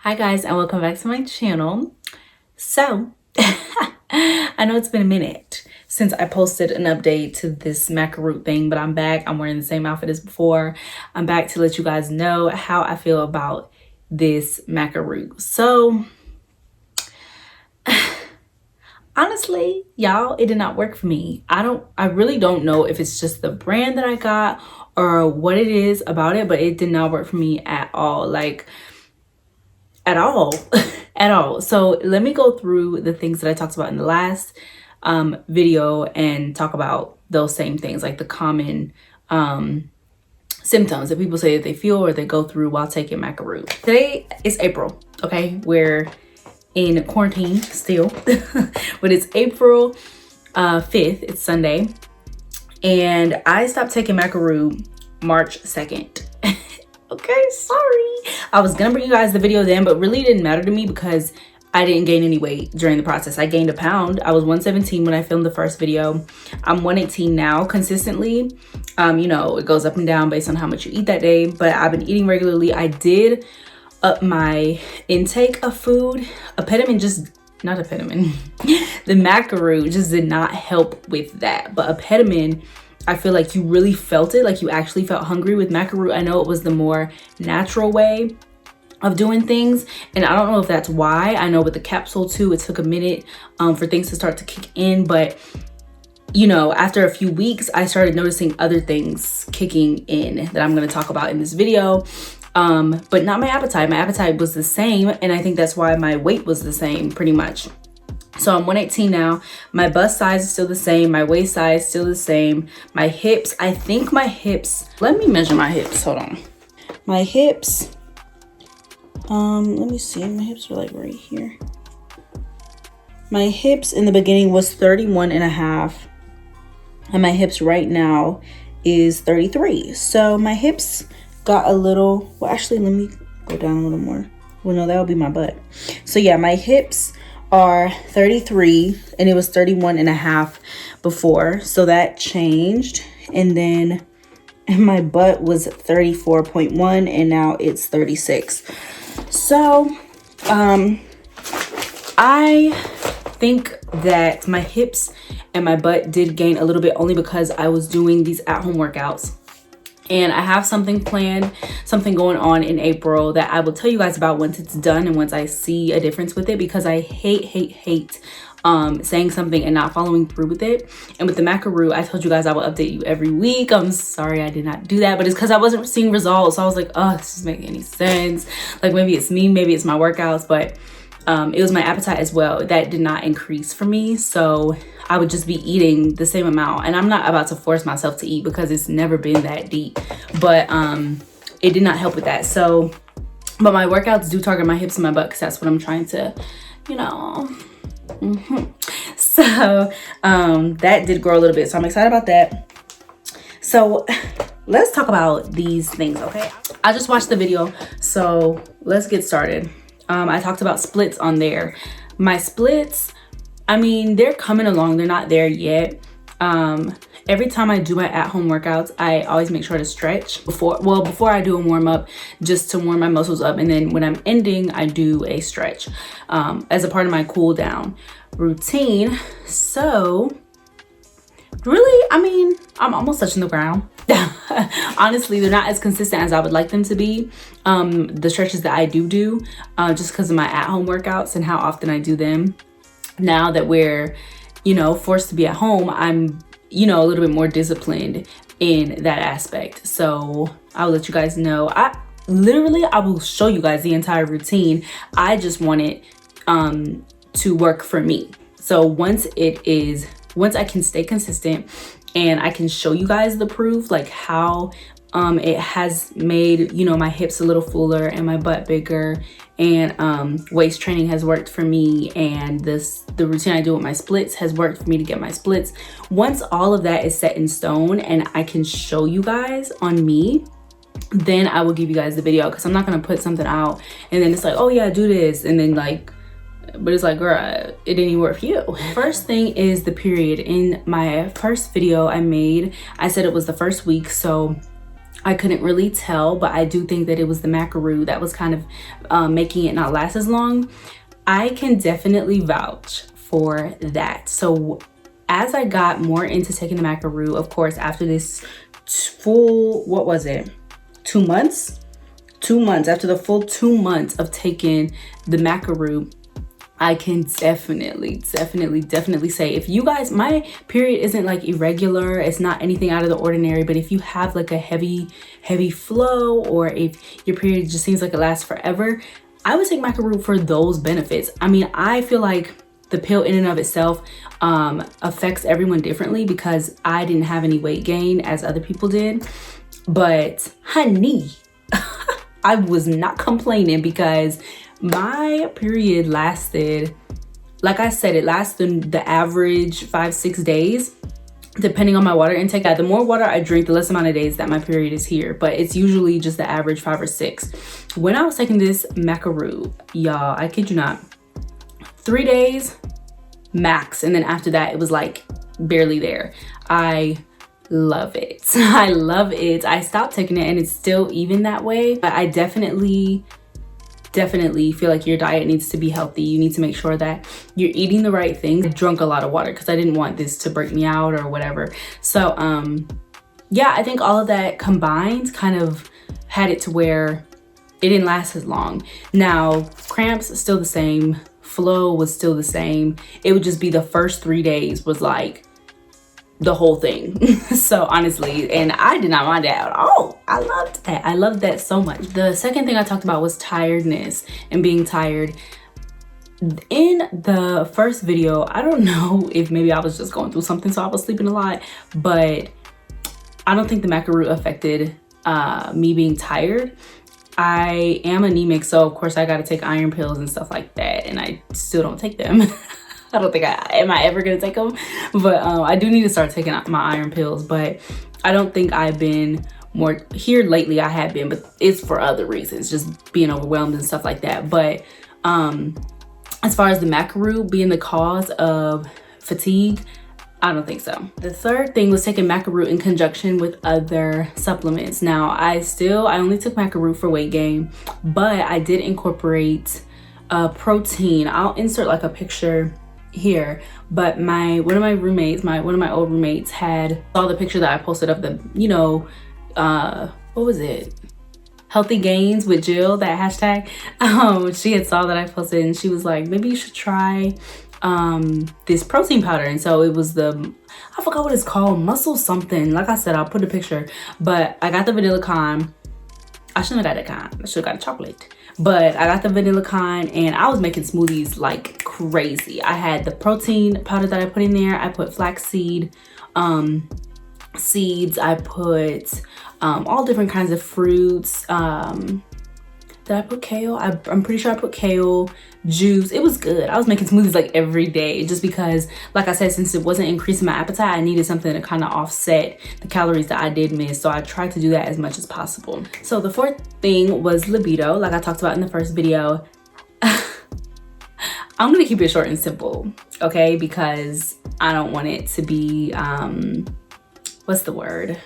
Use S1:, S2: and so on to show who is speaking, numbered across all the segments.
S1: Hi guys, and welcome back to my channel. So I know it's been a minute since I posted an update to this macaroon thing, but I'm back. I'm wearing the same outfit as before. I'm back to let you guys know how I feel about this macaroon. So honestly, y'all, it did not work for me. I really don't know if it's just the brand that I got or what it is about it, but it did not work for me at all. Like at all at all. So let me go through the things that I talked about in the last video and talk about those same things, like the common symptoms that people say that they feel or they go through while taking macaroon. Today is April, okay? We're in quarantine still, but it's April 5th, it's Sunday, and I stopped taking macaroon March 2nd. Okay, sorry. I was gonna bring you guys the video then, but really it didn't matter to me because I didn't gain any weight during the process. I gained a pound. I was 117 when I filmed the first video. I'm 118 now consistently. You know, it goes up and down based on how much you eat that day, but I've been eating regularly. I did up my intake of food. The macaroon just did not help with that, but epetamine, I feel like you really felt it, like you actually felt hungry with macaroon. I know it was the more natural way of doing things, and I don't know if that's why. I know with the capsule too, it took a minute for things to start to kick in, but you know, after a few weeks, I started noticing other things kicking in that I'm going to talk about in this video. But not my appetite. My appetite was the same, and I think that's why my weight was the same pretty much. So I'm 118 now. My bust size is still the same. My waist size still the same. My hips, I think my hips, let me measure my hips, hold on. My hips, let me see, my hips are like right here. My hips in the beginning was 31 and a half, and my hips right now is 33. So my hips got a little, well actually let me go down a little more. Well no, that would be my butt. So yeah, my hips are 33 and it was 31 and a half before, so that changed. And then my butt was 34.1 and now it's 36. So I think that my hips and my butt did gain a little bit only because I was doing these at-home workouts. And I have something planned, something going on in April that I will tell you guys about once it's done and once I see a difference with it, because I hate saying something and not following through with it. And with the macaroon, I told you guys I will update you every week. I'm sorry I did not do that, but it's because I wasn't seeing results. So I was like, oh, this doesn't make any sense. Like maybe it's me, maybe it's my workouts, but it was my appetite as well that did not increase for me. So I would just be eating the same amount, and I'm not about to force myself to eat because it's never been that deep, but it did not help with that. So but my workouts do target my hips and my butt because that's what I'm trying to, you know. So that did grow a little bit, so I'm excited about that. So let's talk about these things, okay? I just watched the video, so let's get started. I talked about splits on there. My splits, I mean, they're coming along. They're not there yet. Every time I do my at-home workouts, I always make sure to stretch before I do a warm-up, just to warm my muscles up. And then when I'm ending, I do a stretch as a part of my cool down routine. So really, I mean, I'm almost touching the ground. Honestly, they're not as consistent as I would like them to be. The stretches that I do just because of my at-home workouts and how often I do them. Now that we're, you know, forced to be at home, I'm, you know, a little bit more disciplined in that aspect. So I'll let you guys know. I will show you guys the entire routine. I just want it to work for me. So once I can stay consistent and I can show you guys the proof, like how it has made, you know, my hips a little fuller and my butt bigger, and waist training has worked for me, and the routine I do with my splits has worked for me to get my splits. Once all of that is set in stone and I can show you guys on me, then I will give you guys the video, because I'm not gonna put something out and then it's like, oh yeah, do this, and then like, but it's like, girl, it didn't even work for you. First thing is the period. In my first video I made, I said it was the first week. So I couldn't really tell, but I do think that it was the macaroon that was kind of making it not last as long. I can definitely vouch for that. So as I got more into taking the macaroon, of course, after this full, what was it? 2 months? 2 months, after the full 2 months of taking the macaroon, I can definitely say, if you guys, my period isn't like irregular, it's not anything out of the ordinary, but if you have like a heavy flow, or if your period just seems like it lasts forever, I would take macaroon for those benefits. I mean, I feel like the pill in and of itself affects everyone differently, because I didn't have any weight gain as other people did. But honey, I was not complaining, because my period lasted, like I said, it lasted the average 5-6 days, depending on my water intake. The more water I drink, the less amount of days that my period is here, but it's usually just the average 5 or 6. When I was taking this macaroon, y'all, I kid you not, 3 days max, and then after that it was like barely there. I love it. I love it. I stopped taking it and it's still even that way, but I definitely feel like your diet needs to be healthy. You need to make sure that you're eating the right things. I drank a lot of water because I didn't want this to break me out or whatever. So yeah, I think all of that combined kind of had it to where it didn't last as long. Now, cramps still the same, flow was still the same. It would just be the first 3 days was like the whole thing. So honestly, and I did not mind that at all. I loved that. I loved that so much. The second thing I talked about was tiredness and being tired. In the first video, I don't know if maybe I was just going through something, so I was sleeping a lot, but I don't think the macaroon affected me being tired. I am anemic, so of course I got to take iron pills and stuff like that, and I still don't take them. I don't think am I ever gonna take them, but I do need to start taking my iron pills. But I don't think I've been more here lately. I have been, but it's for other reasons, just being overwhelmed and stuff like that. But as far as the macaroon being the cause of fatigue, I don't think so. The third thing was taking macaroon in conjunction with other supplements. Now, I only took macaroon for weight gain, but I did incorporate protein. I'll insert like a picture here, but one of my old roommates saw the picture that I posted of the, what was it? Healthy gains with Jill, that hashtag. She had saw that I posted and she was like, maybe you should try this protein powder. And so it was I forgot what it's called, muscle something. Like I said, I'll put a picture, but I got the vanilla con. I shouldn't have got that kind. I should have got a chocolate. But I got the vanilla kind and I was making smoothies like crazy. I had the protein powder that I put in there. I put flaxseed seeds. I put all different kinds of fruits. Did I put kale? I'm pretty sure I put kale juice. It was good. I was making smoothies like every day, just because, like I said, since it wasn't increasing my appetite, I needed something to kind of offset the calories that I did miss. So I tried to do that as much as possible. So the fourth thing was libido, like I talked about in the first video. I'm gonna keep it short and simple, okay? Because I don't want it to be, what's the word?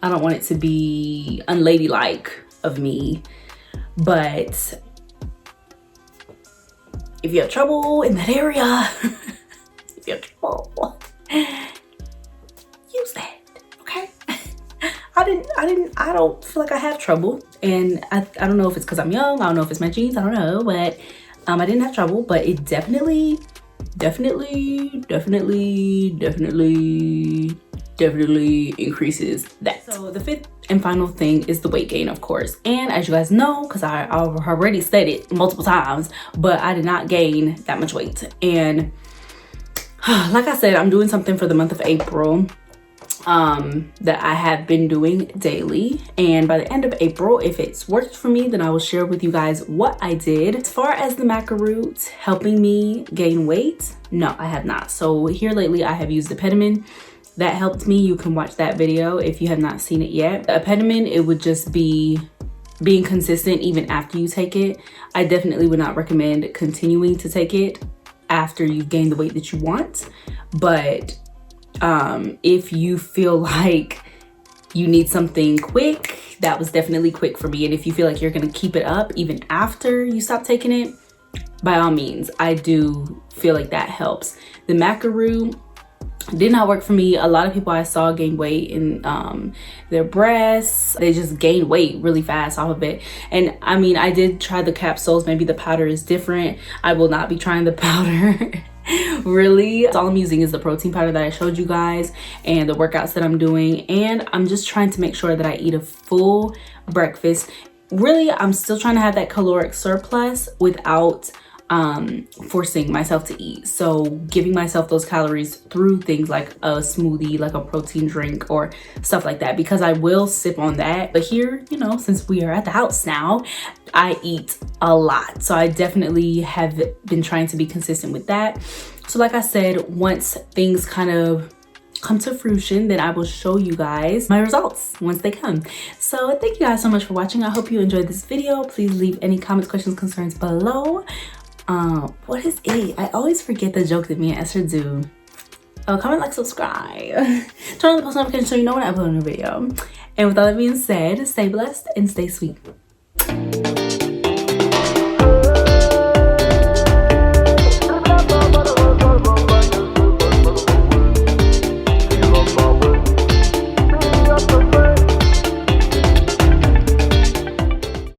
S1: I don't want it to be unladylike of me. But if you have trouble in that area, if you have trouble, use that, okay? I don't feel like I have trouble, and I don't know if it's because I'm young, I don't know if it's my genes, I don't know, but I didn't have trouble, but it definitely increases that. So the fifth and final thing is the weight gain, of course. And as you guys know, because I already said it multiple times, but I did not gain that much weight. And like I said, I'm doing something for the month of April that I have been doing daily. And by the end of April, if it's worked for me, then I will share with you guys what I did. As far as the macaroon helping me gain weight, no, I have not. So here lately, I have used Epedamin. That helped me. You can watch that video if you have not seen it yet. The Epedamin, it would just be being consistent even after you take it. I definitely would not recommend continuing to take it after you've gained the weight that you want. But if you feel like you need something quick, that was definitely quick for me. And if you feel like you're gonna keep it up even after you stop taking it, by all means, I do feel like that helps. The Maca did not work for me. A lot of people I saw gain weight in their breasts. They just gained weight really fast off of it. And I mean, I did try the capsules. Maybe the powder is different. I will not be trying the powder. Really, all I'm using is the protein powder that I showed you guys and the workouts that I'm doing. And I'm just trying to make sure that I eat a full breakfast. Really, I'm still trying to have that caloric surplus without forcing myself to eat. So giving myself those calories through things like a smoothie, like a protein drink or stuff like that, because I will sip on that. But here, you know, since we are at the house now, I eat a lot. So I definitely have been trying to be consistent with that. So like I said, once things kind of come to fruition, then I will show you guys my results once they come. So thank you guys so much for watching. I hope you enjoyed this video. Please leave any comments, questions, concerns below. What is it? I always forget the joke that me and Esther do. Oh, comment, like, subscribe. Turn on the post notification so you know when I upload a new video. And with all that being said, stay blessed and stay sweet.